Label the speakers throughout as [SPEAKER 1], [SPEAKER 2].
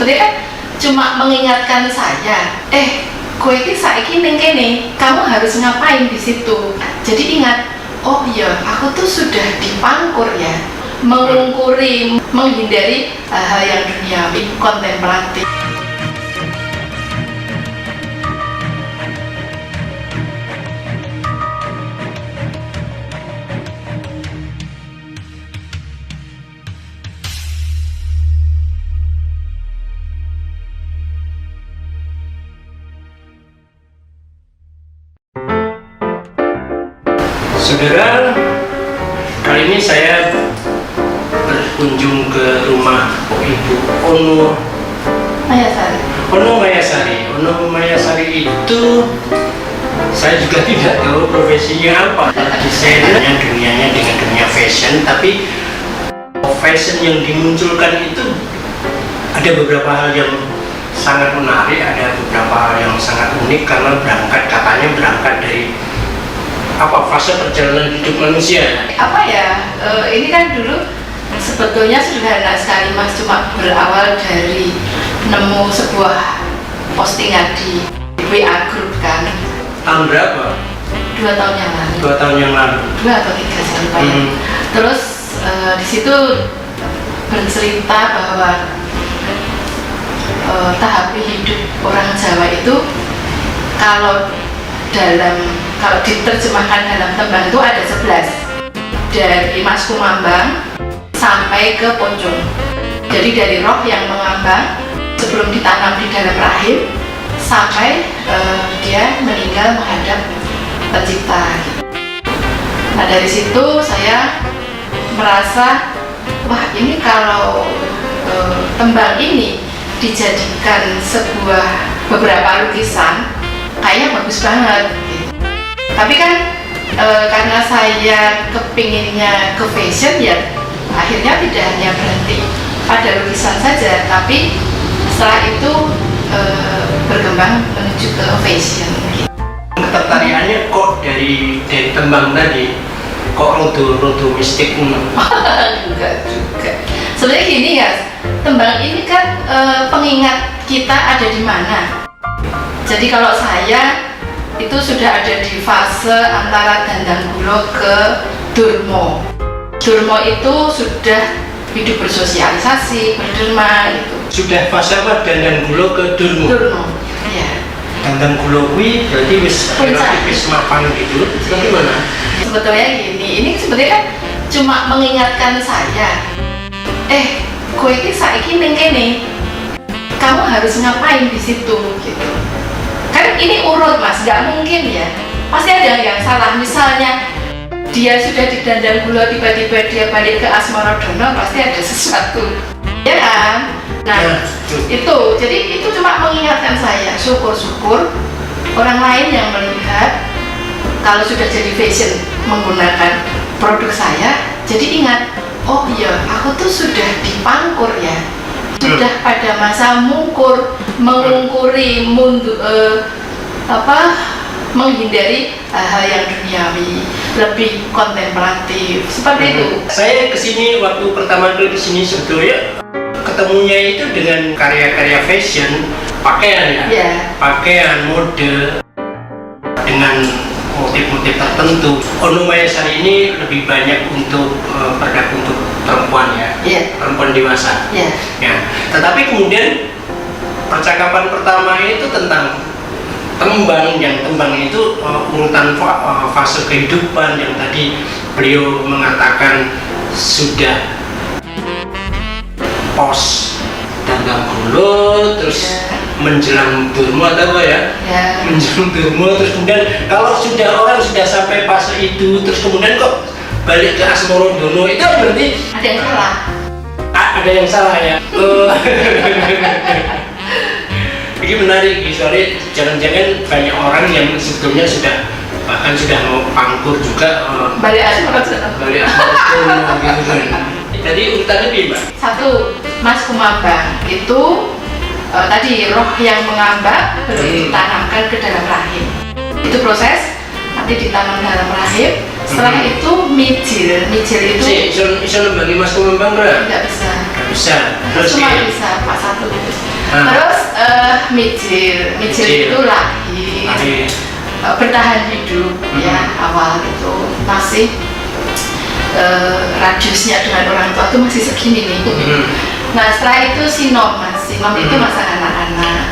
[SPEAKER 1] sebenarnya kan cuma mengingatkan saya, kowe iki saiki ning kene, kamu harus ngapain di situ. Jadi ingat, oh iya, aku tuh sudah dipangkur ya, mengungkuri, menghindari hal-hal yang duniawi, kontemplatif.
[SPEAKER 2] Saudara, kali ini saya berkunjung ke rumah Ibu Ono
[SPEAKER 1] Mayasari.
[SPEAKER 2] Ono Mayasari itu saya juga tidak tahu profesinya apa. Desainnya dunianya dengan dunia fashion, tapi fashion yang dimunculkan itu ada beberapa hal yang sangat menarik, ada beberapa hal yang sangat unik karena katanya berangkat dari fase perjalanan hidup manusia.
[SPEAKER 1] Ini kan dulu sebetulnya sederhana sekali Mas, cuma berawal dari nemu sebuah postingan di WA Group kan.
[SPEAKER 2] Tahun berapa?
[SPEAKER 1] 2 tahun yang lalu.
[SPEAKER 2] 2 tahun yang lalu.
[SPEAKER 1] 2 atau 3 saya lupa ya. Terus di situ bercerita bahwa tahap hidup orang Jawa itu kalau diterjemahkan dalam tembang itu ada 11, dari Mas Kumambang sampai ke Poncong. Jadi dari roh yang mengambang sebelum ditanam di dalam rahim sampai dia meninggal menghadap Pencipta. Nah dari situ saya merasa, wah ini kalau tembang ini dijadikan beberapa lukisan kayaknya bagus banget gitu. Tapi kan karena saya kepinginnya ke fashion ya, akhirnya tidak hanya berhenti pada lukisan saja, tapi setelah itu berkembang menuju ke fashion gitu.
[SPEAKER 2] Ketertarikannya kok dari tembang tadi kok rodo mistik?
[SPEAKER 1] Enggak juga. Sebenarnya gini ya, tembang ini kan pengingat kita ada di mana. Jadi kalau saya itu sudah ada di fase antara Dandanggulo ke Durmo. Durmo itu sudah hidup bersosialisasi, berderma gitu.
[SPEAKER 2] Sudah fase apa Dandanggulo ke Durmo?
[SPEAKER 1] Durmo, ya.
[SPEAKER 2] Dandanggulo kuwi berarti wis mapan gitu. Bagaimana?
[SPEAKER 1] Sebetulnya gini, ini sebenarnya kan cuma mengingatkan saya. Kowe iki saiki ning kene, kamu harus ngapain di situ gitu. Kan ini urut Mas, nggak mungkin ya, pasti ada yang salah. Misalnya dia sudah di Dandanggulo, tiba-tiba dia balik ke Asmorodono, pasti ada sesuatu ya kan. Nah itu, jadi itu cuma mengingatkan saya, syukur-syukur orang lain yang melihat kalau sudah jadi fashion menggunakan produk saya, jadi ingat, oh iya aku tuh sudah dipangkur ya, sudah pada masa mungkur, mengungkuri menghindari hal yang duniawi, lebih kontemplatif seperti itu.
[SPEAKER 2] Saya kesini waktu pertama kali kesini sebetulnya ketemunya itu dengan karya-karya fashion, pakaian ya, pakaian mode dengan motif-motif tertentu. Ono Mayasari ini lebih banyak untuk produk untuk perempuan ya, perempuan dewasa. Ya. Tetapi kemudian percakapan pertama itu tentang tembang itu urutan fase kehidupan yang tadi beliau mengatakan sudah pos Dandanggulo, terus menjelang Durmo atau apa ya? Menjelang Durmo, terus kemudian kalau orang sudah sampai fase itu, terus kemudian kok balik ke Asmorodono, itu berarti
[SPEAKER 1] ada yang salah.
[SPEAKER 2] Ada yang salah ya. Ini menarik, soalnya jangan-jangan banyak orang yang sebetulnya bahkan sudah mau pangkur juga
[SPEAKER 1] balik Asmorodono
[SPEAKER 2] gitu kan. Tadi urutannya gimana?
[SPEAKER 1] 1, Mas Kumambang itu tadi roh yang mengambang belum ditanamkan ke dalam rahim. Itu proses nanti ditanam dalam rahim. Setelah itu mijil itu
[SPEAKER 2] bisa membagi Mas Kumambang berapa?
[SPEAKER 1] Nggak bisa.
[SPEAKER 2] Terus
[SPEAKER 1] cuma bisa Pak 1. Terus mijil itu lahir. Bertahan hidup ya, awal itu masih radiusnya dengan orang tua itu masih segini nih. Nah setelah itu sinom itu masa anak-anak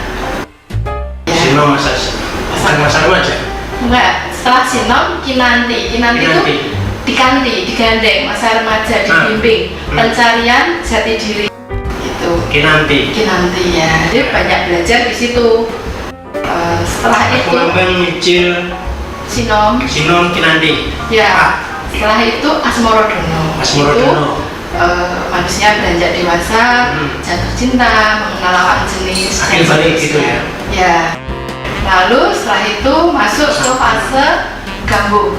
[SPEAKER 1] ya.
[SPEAKER 2] Sinom masa remaja?
[SPEAKER 1] Enggak, setelah sinom kinanti itu digandeng masa remaja, dibimbing pencarian jati diri itu kinanti ya, dia banyak belajar di situ. Setelah itu
[SPEAKER 2] Mambang, mijil,
[SPEAKER 1] sinom kinanti ya. Setelah itu Asmorodono. Itu manusia beranjak dewasa, jatuh cinta, mengenal lawan jenis,
[SPEAKER 2] akhir balik gitu ya.
[SPEAKER 1] Ya. Lalu setelah itu masuk ke fase gambung.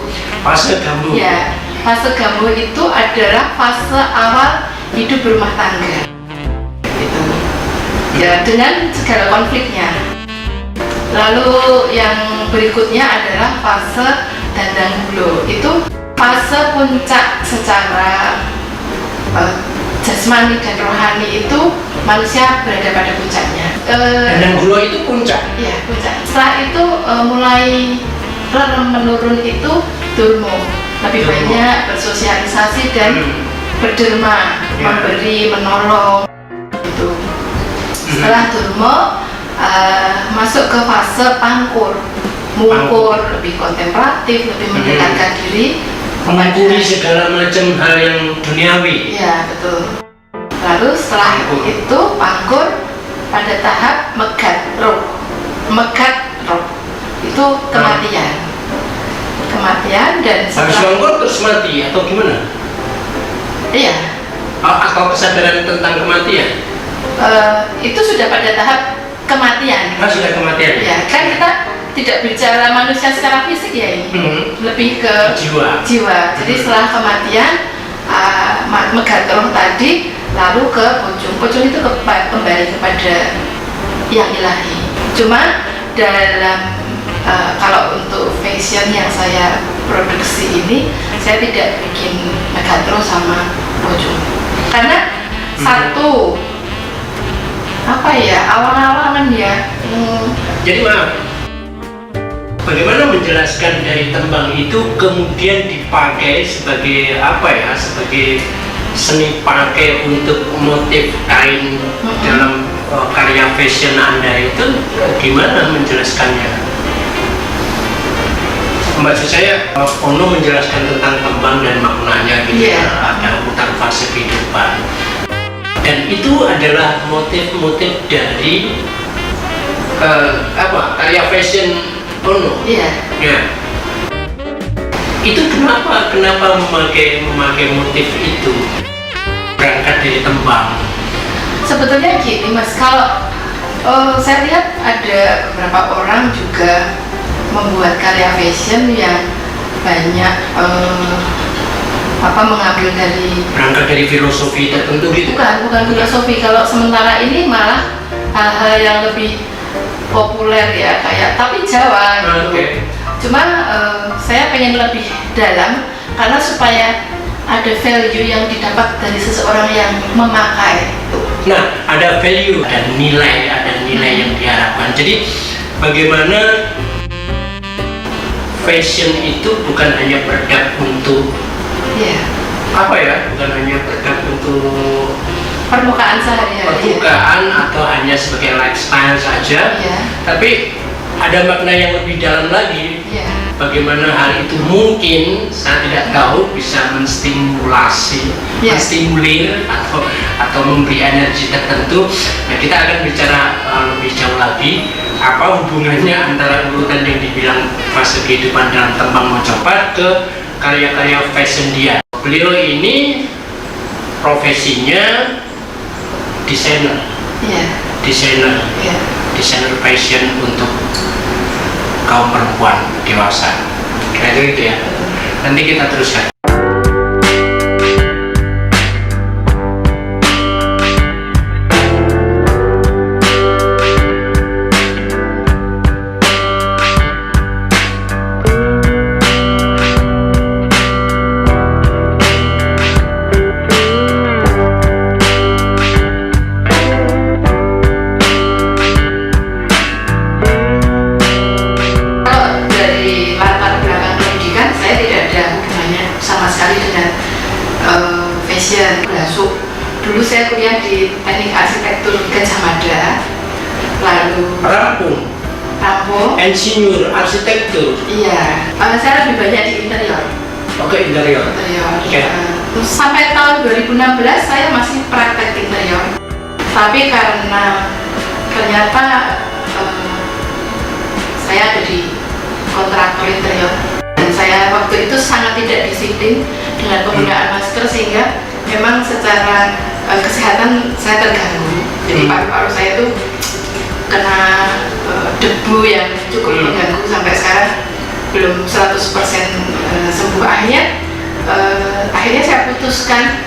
[SPEAKER 1] Ya, fase gambung itu adalah fase awal hidup berumah tangga. Gitu. Ya, dengan segala konfliknya. Lalu yang berikutnya adalah fase dandang gulo. Itu fase puncak secara jasmani dan rohani, itu manusia berada pada puncaknya.
[SPEAKER 2] Dandang gulo itu puncak?
[SPEAKER 1] Iya, puncak. Setelah itu mulai menurun itu durmo. Lebih banyak bersosialisasi dan berderma, memberi, menolong gitu. Setelah durmo masuk ke fase pangkur, mungkur, lebih kontemplatif, lebih mendekatkan diri,
[SPEAKER 2] mengakui segala macam hal yang duniawi.
[SPEAKER 1] Iya, betul. Lalu setelah itu pangkur pada tahap megat roh itu kematian dan
[SPEAKER 2] habis pangkur terus mati atau gimana?
[SPEAKER 1] Iya.
[SPEAKER 2] Atau kesadaran tentang kematian?
[SPEAKER 1] Itu sudah pada tahap kematian.
[SPEAKER 2] Sudah kematian?
[SPEAKER 1] Ya, kan kita tidak bicara manusia secara fisik ya ini, lebih ke jiwa. Jadi setelah kematian, megatroh tadi, lalu ke pucung itu kembali kepada yang ilahi. Cuma dalam kalau untuk fashion yang saya produksi ini, saya tidak bikin megatroh sama pucung karena satu awal-awalan ya.
[SPEAKER 2] Jadi maaf, bagaimana menjelaskan dari tembang itu kemudian dipakai sebagai sebagai seni pakai untuk motif kain dalam karya fashion Anda itu, gimana menjelaskannya? Maksud saya, Ono menjelaskan tentang tembang dan maknanya gitu ya, ada putar fase kehidupan. Dan itu adalah motif-motif dari karya fashion Ono.
[SPEAKER 1] Iya.
[SPEAKER 2] Ya. Itu kenapa memakai motif itu berangkat dari tembang?
[SPEAKER 1] Sebetulnya gini Mas, kalau saya lihat ada beberapa orang juga membuat karya fashion yang banyak mengambil dari
[SPEAKER 2] berangkat dari filosofi tertentu gitu?
[SPEAKER 1] Bukan filosofi. Kalau sementara ini malah hal-hal yang lebih populer ya, tapi Jawa gitu. Cuma saya pengen lebih dalam karena supaya ada value yang didapat dari seseorang yang memakai itu.
[SPEAKER 2] Nah, ada value, ada nilai yang diharapkan. Jadi bagaimana fashion itu bukan hanya produk untuk bukan hanya produk untuk
[SPEAKER 1] permukaan sehari-hari,
[SPEAKER 2] atau hanya sebagai lifestyle saja, tapi ada makna yang lebih dalam lagi. Bagaimana hal itu mungkin, saya tidak tahu, bisa menstimulasi, menstimulir atau memberi energi tertentu. Nah, kita akan bicara lebih jauh lagi apa hubungannya antara urutan yang dibilang fase kehidupan dalam tembang Mojopahit ke karya-karya fashion dia. Beliau ini profesinya desainer, desainer fashion untuk kaum perempuan dewasa. Kira-kira gitu ya. Nanti kita teruskan. Rampung. Insinyur, arsitektur.
[SPEAKER 1] Iya. Saya lebih banyak di interior.
[SPEAKER 2] Oke, interior.
[SPEAKER 1] Terus sampai tahun 2016 saya masih praktek interior. Tapi karena ternyata saya ada di kontraktor interior dan saya waktu itu sangat tidak disiplin dengan penggunaan masker sehingga memang secara kesehatan saya terganggu. Jadi paru-paru saya itu kena debu yang cukup mengganggu sampai sekarang belum 100% sembuh. Akhirnya saya putuskan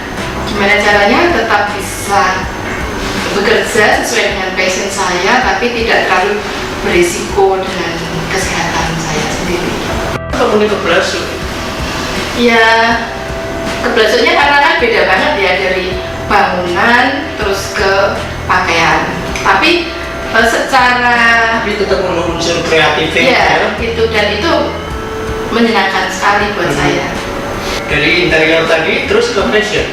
[SPEAKER 1] gimana caranya tetap bisa bekerja sesuai dengan passion saya tapi tidak terlalu berisiko dengan kesehatan saya sendiri.
[SPEAKER 2] Kamu ini keblasuk?
[SPEAKER 1] Ya, keblasuknya karena kan beda banget ya dari bangunan terus ke pakaian. Tapi secara
[SPEAKER 2] tetap unsur kreatifnya
[SPEAKER 1] ya, gitu, dan itu menyenangkan sekali buat saya.
[SPEAKER 2] Dari interior tadi terus ke fashion?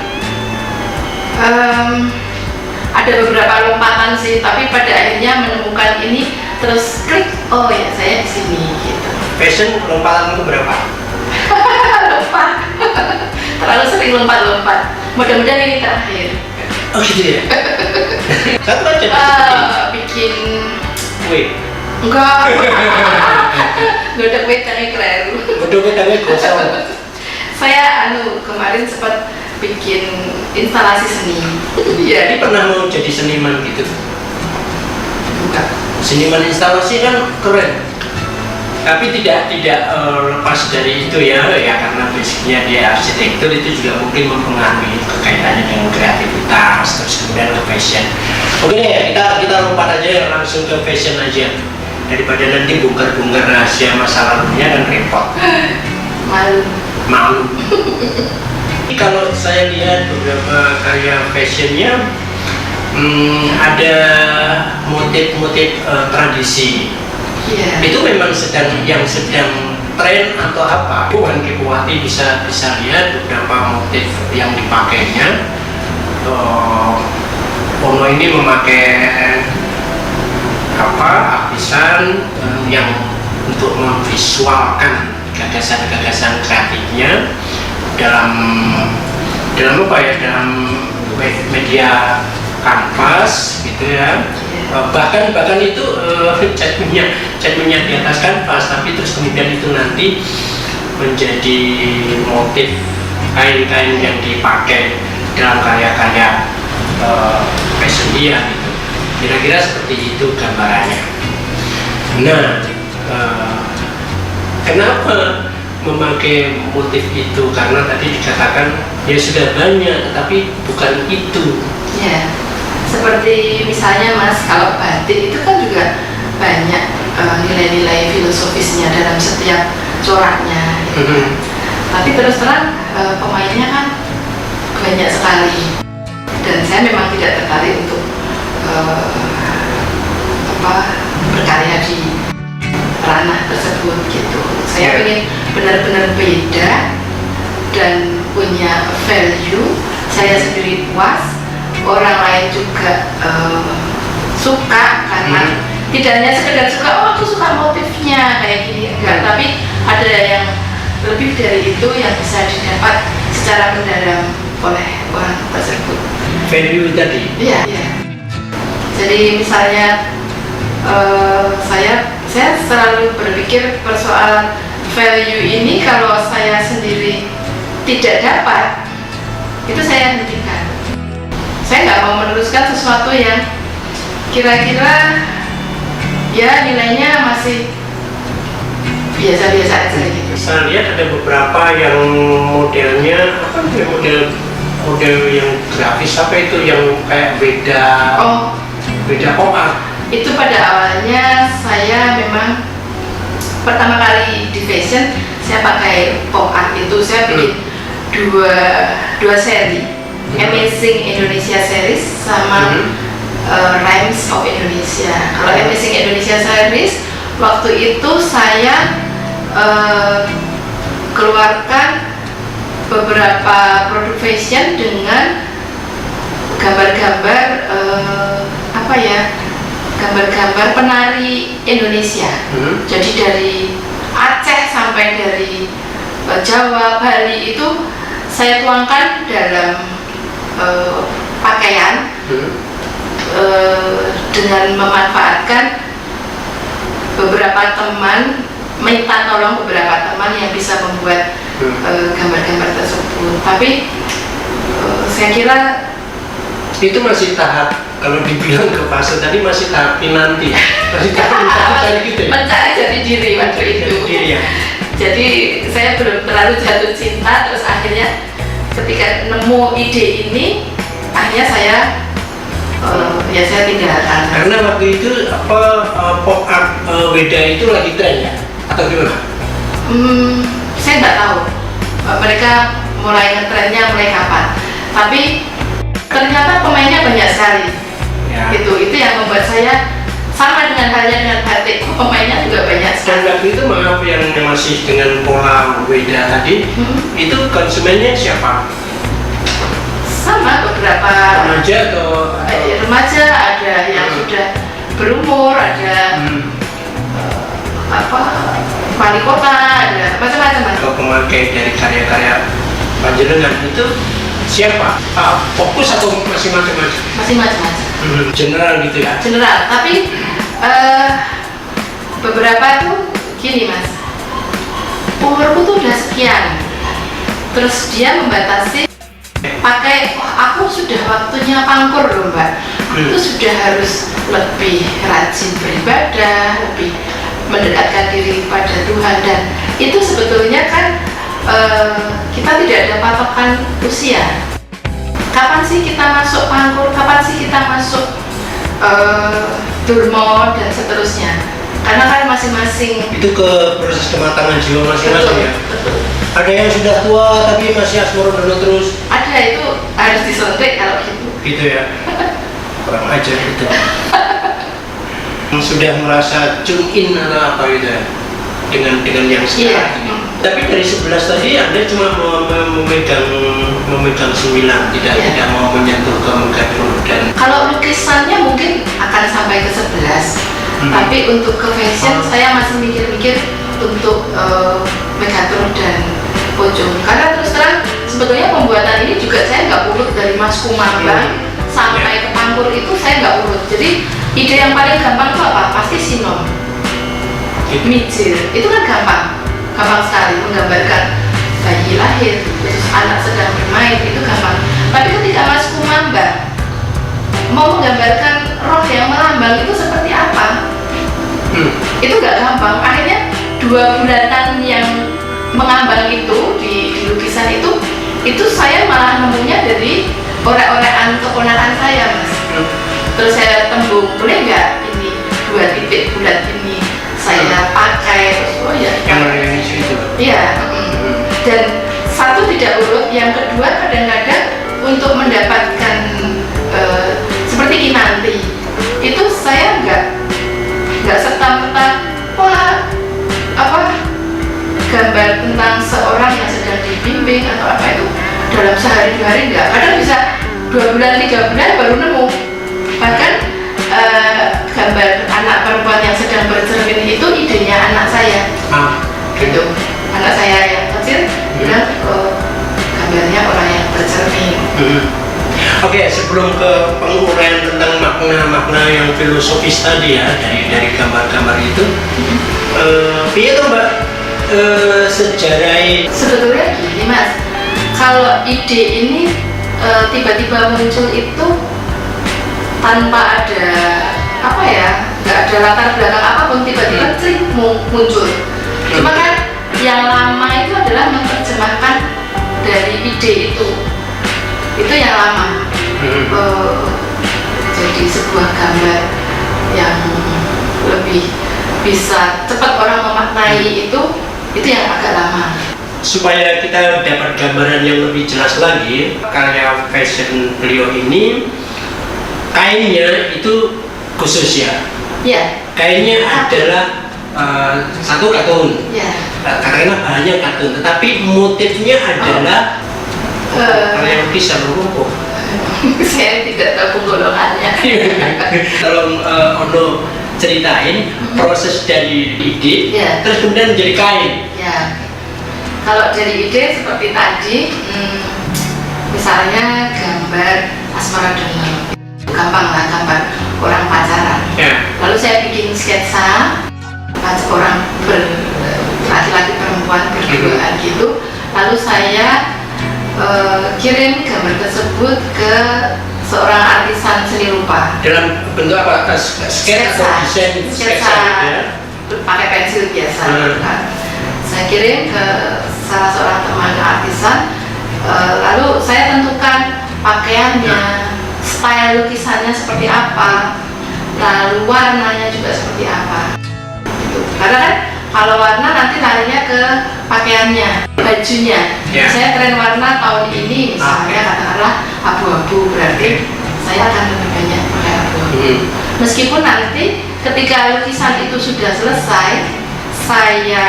[SPEAKER 1] Ada beberapa lompatan sih, tapi pada akhirnya menemukan ini terus klik, oh ya saya di sini gitu.
[SPEAKER 2] Fashion lompatan itu berapa?
[SPEAKER 1] Lompat, terlalu sering lompat-lompat. Mudah-mudahan ini terakhir.
[SPEAKER 2] Oh gitu ya? Satu aja
[SPEAKER 1] bikin
[SPEAKER 2] kue?
[SPEAKER 1] Enggak. Godok wedangnya kleru.
[SPEAKER 2] Godok wedangnya gosong.
[SPEAKER 1] Saya kemarin sempat bikin instalasi seni.
[SPEAKER 2] Iya, ini pernah mau jadi seniman gitu?
[SPEAKER 1] Bukan.
[SPEAKER 2] Seniman instalasi kan keren. Tapi tidak lepas dari itu ya karena basicnya dia arsitektur, itu juga mungkin mempengaruhi kekaitannya dengan kreativitas, terus kemudian ke fashion. Oke deh, kita lompat aja langsung ke fashion aja daripada nanti bongkar-bongkar rahasia masa lalunya dan repot. Malu. Kalau saya lihat beberapa karya fashionnya ada motif-motif tradisi.
[SPEAKER 1] Yeah.
[SPEAKER 2] Itu memang sedang tren atau apa? Bukan Kipowati bisa lihat beberapa motif yang dipakainya. Ono ini memakai apisan yang untuk memvisualkan gagasan-gagasan kreatifnya dalam media kanvas gitu ya. Bahkan itu cat minyak di atas kanvas, tapi terus kemudian itu nanti menjadi motif kain-kain yang dipakai dalam karya-karya fashion dia gitu. Kira-kira seperti itu gambarannya. Nah, kenapa memakai motif itu? Karena tadi dikatakan ya sudah banyak, tetapi bukan itu.
[SPEAKER 1] Ya. Seperti misalnya Mas, kalau batik itu kan juga banyak nilai-nilai filosofisnya dalam setiap coraknya gitu. Tapi terus terang pemainnya kan banyak sekali dan saya memang tidak tertarik untuk berkarya di ranah tersebut gitu. Saya ingin benar-benar beda dan punya value, saya sendiri puas, orang lain juga suka, karena tidak hanya sekedar suka, oh aku suka motifnya kayak gini, enggak, tapi ada yang lebih dari itu yang bisa didapat secara mendalam oleh orang tersebut.
[SPEAKER 2] Value tadi?
[SPEAKER 1] Iya. Jadi misalnya saya selalu berpikir persoalan value ini kalau saya sendiri tidak dapat, itu saya hentikan. Saya nggak mau meneruskan sesuatu yang kira-kira ya nilainya masih biasa-biasa aja gitu.
[SPEAKER 2] Saya lihat ada beberapa yang modelnya model yang grafis itu yang kayak beda pop art.
[SPEAKER 1] Itu pada awalnya saya memang pertama kali di fashion saya pakai pop art itu, saya bikin dua seri. Amazing Indonesia Series sama Rhymes of Indonesia. Kalau Amazing Indonesia Series waktu itu saya keluarkan beberapa produk fashion dengan gambar-gambar gambar-gambar penari Indonesia. Jadi dari Aceh sampai dari Jawa, Bali itu saya tuangkan dalam pakaian dengan memanfaatkan beberapa teman, minta tolong beberapa teman yang bisa membuat gambar-gambar tersebut. Tapi saya kira
[SPEAKER 2] itu masih tahap, kalau dibilang ke fase tadi masih tahap nanti, masih tahap mencari gitu ya?
[SPEAKER 1] Mencari jati diri waktu itu.
[SPEAKER 2] Ya.
[SPEAKER 1] Jadi saya belum terlalu jatuh cinta, terus akhirnya ketika nemu ide ini, akhirnya saya saya tinggalkan.
[SPEAKER 2] Karena waktu itu pop art Weda itu lagi tren ya, atau gimana?
[SPEAKER 1] Saya nggak tahu mereka mulai ngetrennya mulai kapan. Tapi ternyata pemainnya banyak sekali. Ya. Itu yang membuat saya sama dengan halnya dengan batik, pemainnya juga banyak sekali.
[SPEAKER 2] Dan waktu itu maaf yang masih dengan pola Weda tadi, itu konsumennya siapa?
[SPEAKER 1] Sama beberapa
[SPEAKER 2] remaja atau
[SPEAKER 1] remaja, ada yang sudah berumur, ada wali kota, ada macam-macam.
[SPEAKER 2] Kalau pemakai dari karya-karya panjenengan itu siapa? Fokus atau masih macam-macam?
[SPEAKER 1] Masih macam-macam.
[SPEAKER 2] General gitu ya?
[SPEAKER 1] General, tapi beberapa tuh gini mas, umurku tuh udah sekian, terus dia membatasi pakai, aku sudah waktunya pangkur loh mbak, itu sudah harus lebih rajin beribadah, lebih mendekatkan diri pada Tuhan, dan itu sebetulnya kan kita tidak ada patokan usia. Kapan sih kita masuk pangkur, kapan sih kita masuk durmo dan seterusnya, karena kan masing-masing
[SPEAKER 2] itu ke proses kematangan jiwa masing-masing ya.
[SPEAKER 1] Betul.
[SPEAKER 2] Ada yang sudah tua tapi masih asmoro terus.
[SPEAKER 1] Ada, itu harus disuntik kalau gitu.
[SPEAKER 2] Gitu ya. Kurang ajar gitu. Sudah merasa tune in atau apa gitu ya, dengan yang sekarang ini. Tapi dari 11 tadi Anda cuma memegang 9, tidak mau menyentuh ke Megatron. Dan
[SPEAKER 1] kalau lukisannya mungkin akan sampai ke 11, tapi untuk ke fashion saya masih mikir-mikir untuk Megatron dan Pocong. Karena terus terang sebetulnya pembuatan ini juga saya nggak urut dari Mas Kumambang sampai ke Pangkur itu saya nggak urut. Jadi ide yang paling gampang itu apa? Pasti sinom, mijil, itu kan gampang sekali menggambarkan bayi lahir, terus anak sedang bermain, itu gampang. Tapi ketika Mas Kumambang mau menggambarkan roh yang melambang itu seperti apa, itu nggak gampang. Akhirnya 2 bulanan yang mengambang itu di lukisan itu saya malah nemunya dari orek-orekan keponakan saya mas. Terus saya tembung, boleh nggak ini 2 titik bulat ini saya pakai, terus
[SPEAKER 2] yang itu.
[SPEAKER 1] Iya. Dan satu tidak urut, yang kedua kadang-kadang untuk mendapatkan seperti kinanti itu saya nggak serta-merta gambar tentang seorang yang sedang dibimbing atau apa itu dalam sehari 2 hari enggak, kadang bisa 2 bulan 3 bulan baru nemu. Bahkan gambar anak perempuan yang sedang bercermin itu idenya anak saya. Gitu. Anak saya yang kecil bilang gambarnya orang yang bercermin.
[SPEAKER 2] Oke, sebelum ke penguraian tentang makna-makna yang filosofis tadi ya dari gambar-gambar itu, iya tuh mbak, sejarah
[SPEAKER 1] sebetulnya gini mas, kalau ide ini tiba-tiba muncul itu tanpa ada apa ya, nggak ada latar belakang apapun, tiba-tiba muncul. Cuma kan yang lama itu adalah menerjemahkan dari ide itu yang lama, jadi sebuah gambar yang lebih bisa cepat orang memaknai itu yang agak lama.
[SPEAKER 2] Supaya kita dapat gambaran yang lebih jelas lagi, karya fashion beliau ini kainnya itu khusus ya.
[SPEAKER 1] Iya.
[SPEAKER 2] Kainnya adalah satu katun.
[SPEAKER 1] Iya.
[SPEAKER 2] Karena bahannya katun, tetapi motifnya adalah karya lukisan lumpuh.
[SPEAKER 1] Saya tidak tahu golongannya.
[SPEAKER 2] Kalau ono ceritain proses dari ide, terus kemudian menjadi kain.
[SPEAKER 1] Ya, kalau dari ide seperti tadi, misalnya gambar asmara dalam, gampang lah, gambar orang pacaran. Lalu saya bikin sketsa orang laki-laki perempuan berduaan gitu. Lalu saya kirim gambar tersebut ke seorang artisan seni rupa.
[SPEAKER 2] Dalam bentuk apa? Sketsa atau desain?
[SPEAKER 1] Sketsa ya? Pakai pensil biasa. Kan. Saya kirim ke salah seorang teman artisan. Lalu saya tentukan pakaiannya, style lukisannya seperti apa, lalu warnanya juga seperti apa. Gitu. Karena kan kalau warna nanti larinya ke pakaiannya, bajunya. Saya tren warna tahun ini misalnya katakanlah abu-abu, berarti saya akan lebih banyak pakai abu-abu. Meskipun nanti ketika lukisan itu sudah selesai, saya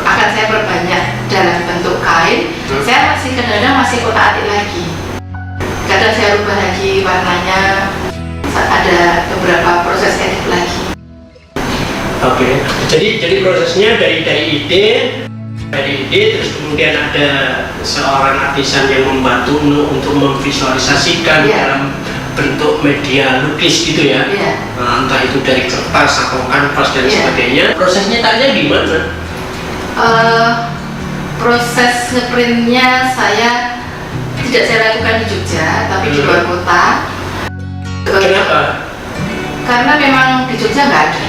[SPEAKER 1] akan saya perbanyak dalam bentuk kain. Saya masih kadang-kadang masih kotak-atik lagi. Kadang saya rubah lagi warnanya. Ada beberapa proses edit lagi.
[SPEAKER 2] Oke, jadi prosesnya dari ide terus kemudian ada seorang artisan yang membantu untuk memvisualisasikan dalam bentuk media lukis gitu ya. Entah itu dari kertas atau kanvas dan sebagainya. Prosesnya tanya gimana?
[SPEAKER 1] Proses ngeprintnya tidak saya lakukan di Jogja, tapi di luar kota.
[SPEAKER 2] Kenapa?
[SPEAKER 1] Karena memang di Jogja nggak ada.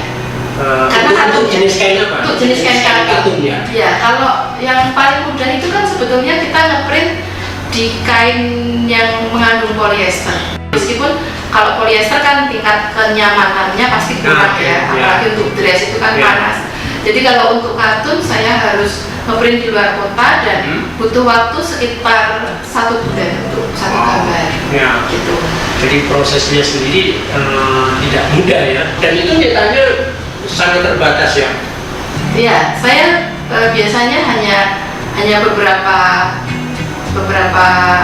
[SPEAKER 1] Karena
[SPEAKER 2] untuk jenis kain apa?
[SPEAKER 1] Untuk jenis kain katun
[SPEAKER 2] ya.
[SPEAKER 1] Ya, kalau yang paling mudah itu kan sebetulnya kita ngeprint di kain yang mengandung polyester. Meskipun kalau polyester kan tingkat kenyamanannya pasti kurang apalagi untuk dress itu kan panas. Jadi kalau untuk katun saya harus ngeprint di luar kota dan butuh waktu sekitar 1 bulan untuk satu gambar. Gitu.
[SPEAKER 2] Jadi prosesnya sendiri tidak mudah ya. Dan itu ditanya sangat terbatas ya.
[SPEAKER 1] Iya, saya biasanya hanya beberapa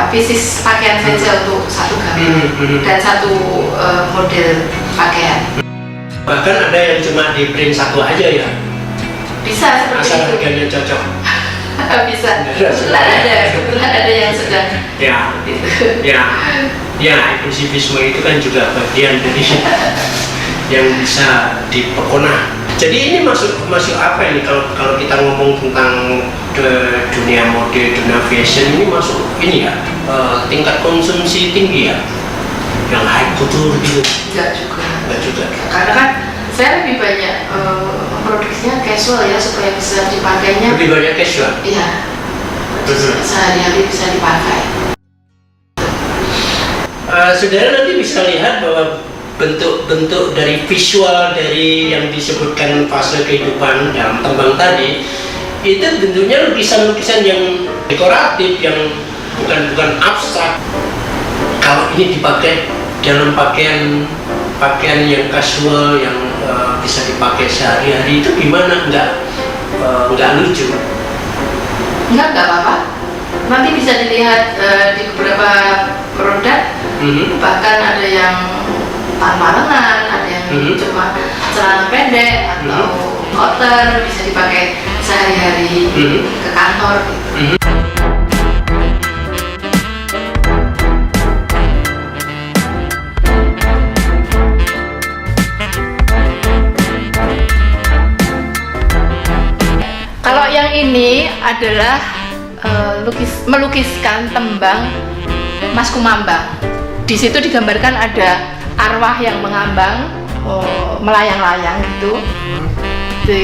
[SPEAKER 1] pieces pakaian saja untuk satu gambar dan satu model pakaian.
[SPEAKER 2] Bahkan ada yang cuma di print satu aja ya.
[SPEAKER 1] Bisa seperti
[SPEAKER 2] asal
[SPEAKER 1] itu.
[SPEAKER 2] harganya cocok.
[SPEAKER 1] Bisa. Kebetulan ada yang sedang.
[SPEAKER 2] Ya, inklusivisme itu kan juga bagian dari yang bisa dipekona. Jadi ini masuk apa ini kalau kita ngomong tentang dunia mode, dunia fashion ini masuk ini ya tingkat konsumsi tinggi ya, yang high couture gitu? Enggak juga.
[SPEAKER 1] Karena kan saya lebih banyak produksinya casual ya supaya bisa dipakainya.
[SPEAKER 2] Lebih banyak casual?
[SPEAKER 1] Iya. Sehari-hari bisa dipakai.
[SPEAKER 2] Saudara nanti bisa lihat bahwa bentuk-bentuk dari visual dari yang disebutkan fase kehidupan dalam tembang tadi itu bentuknya lukisan-lukisan yang dekoratif, yang bukan abstrak. Kalau ini dipakai dalam pakaian yang casual yang bisa dipakai sehari-hari itu gimana? Nggak lucu?
[SPEAKER 1] Nggak apa-apa. Nanti bisa dilihat di beberapa produk. Bahkan ada yang tanpa lengan, ada yang cuma celana pendek atau outer, bisa dipakai sehari-hari ke kantor. Kalau yang ini adalah melukiskan tembang Mas Kumambang. Di situ digambarkan ada arwah yang mengambang, melayang-layang gitu di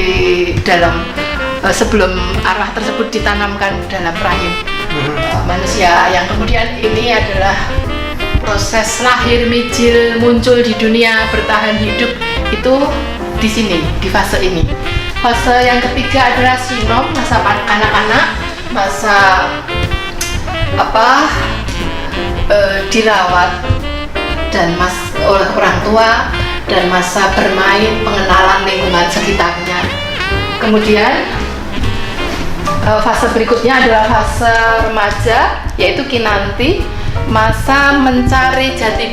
[SPEAKER 1] dalam sebelum arwah tersebut ditanamkan dalam rahim manusia. Yang kemudian ini adalah proses lahir, mijil, muncul di dunia, bertahan hidup itu di sini, di fase ini. Fase yang ketiga adalah sinom, masa anak-anak, masa dirawat dan oleh orang tua, dan masa bermain, pengenalan lingkungan sekitarnya. Kemudian fase berikutnya adalah fase remaja, yaitu kinanti, masa mencari jati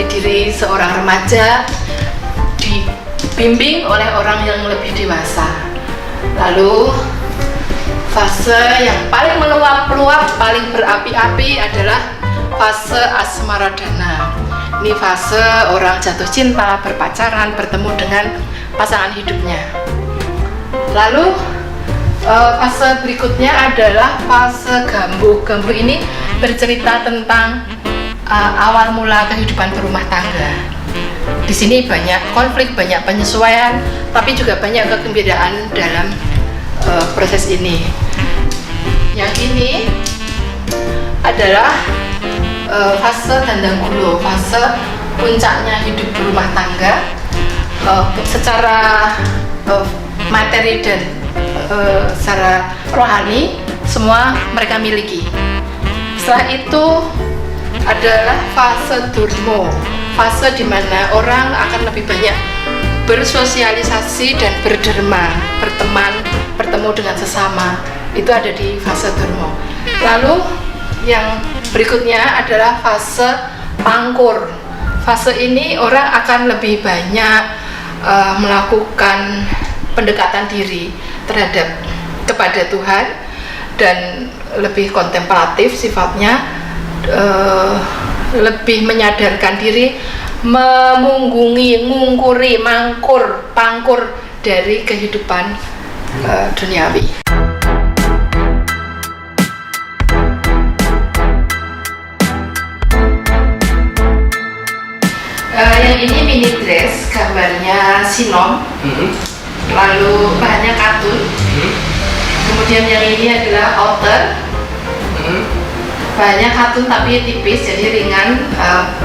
[SPEAKER 1] diri seorang remaja dibimbing oleh orang yang lebih dewasa. Lalu fase yang paling meluap-luap, paling berapi-api adalah fase asmaradana. Ini fase orang jatuh cinta, berpacaran, bertemu dengan pasangan hidupnya. Lalu fase berikutnya adalah fase gambuh. Gambuh ini bercerita tentang awal mula kehidupan berumah tangga. Di sini banyak konflik, banyak penyesuaian, tapi juga banyak kegembiraan dalam proses ini. Yang ini adalah fase dandangkulo, fase puncaknya hidup berumah tangga. Secara materi dan secara rohani semua mereka miliki. Setelah itu adalah fase durmo, fase di mana orang akan lebih banyak bersosialisasi dan berderma, berteman, bertemu dengan sesama. Itu ada di fase durmo. Lalu yang berikutnya adalah fase pangkur. Fase ini orang akan lebih banyak melakukan pendekatan diri kepada Tuhan dan lebih kontemplatif sifatnya, lebih menyadarkan diri, mengungkuri, pangkur dari kehidupan duniawi. Yang ini mini dress, gambarnya sinom, lalu bahannya katun. Kemudian yang ini adalah outer, bahannya katun tapi tipis, jadi ringan.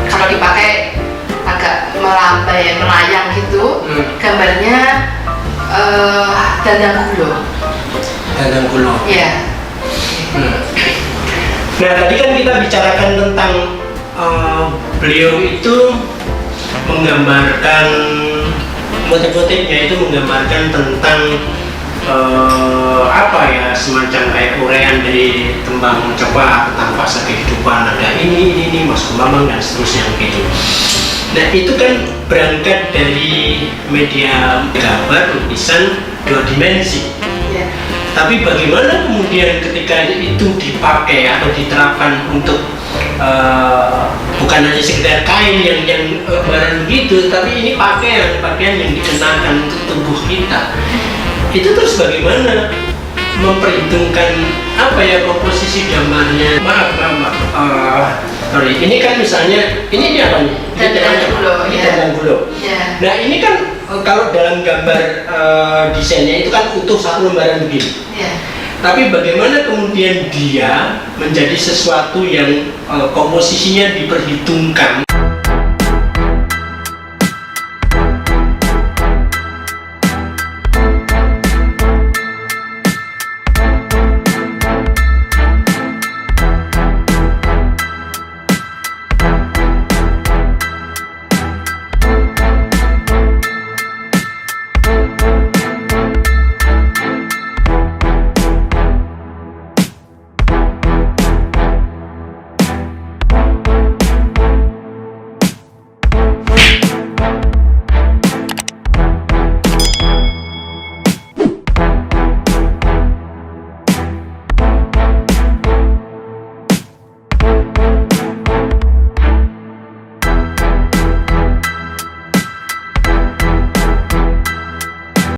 [SPEAKER 1] Kalau dipakai agak melambai, melayang gitu. Gambarnya dandangkulo.
[SPEAKER 2] Dandangkulo.
[SPEAKER 1] Ya.
[SPEAKER 2] Nah, tadi kan kita bicarakan tentang beliau itu menggambarkan motif-motifnya itu menggambarkan tentang semacam kayak uraian dari tembang coba tentang fase kehidupan, ada ini Mas Kumambang dan seterusnya gitu. Nah, itu kan berangkat dari media gambar, lukisan, 2 dimensi.
[SPEAKER 1] Yeah.
[SPEAKER 2] Tapi bagaimana kemudian ketika itu dipakai atau diterapkan untuk bukan hanya sekedar kain yang barang begitu, tapi ini pakaian yang dikenakan untuk tubuh kita. Itu terus bagaimana memperhitungkan komposisi gambarnya? Sorry, ini kan misalnya ini apa nih? Ini dandangkulo. Nah, ini kan kalau dalam gambar desainnya itu kan utuh satu lembaran begini. Tapi bagaimana kemudian dia menjadi sesuatu yang komposisinya diperhitungkan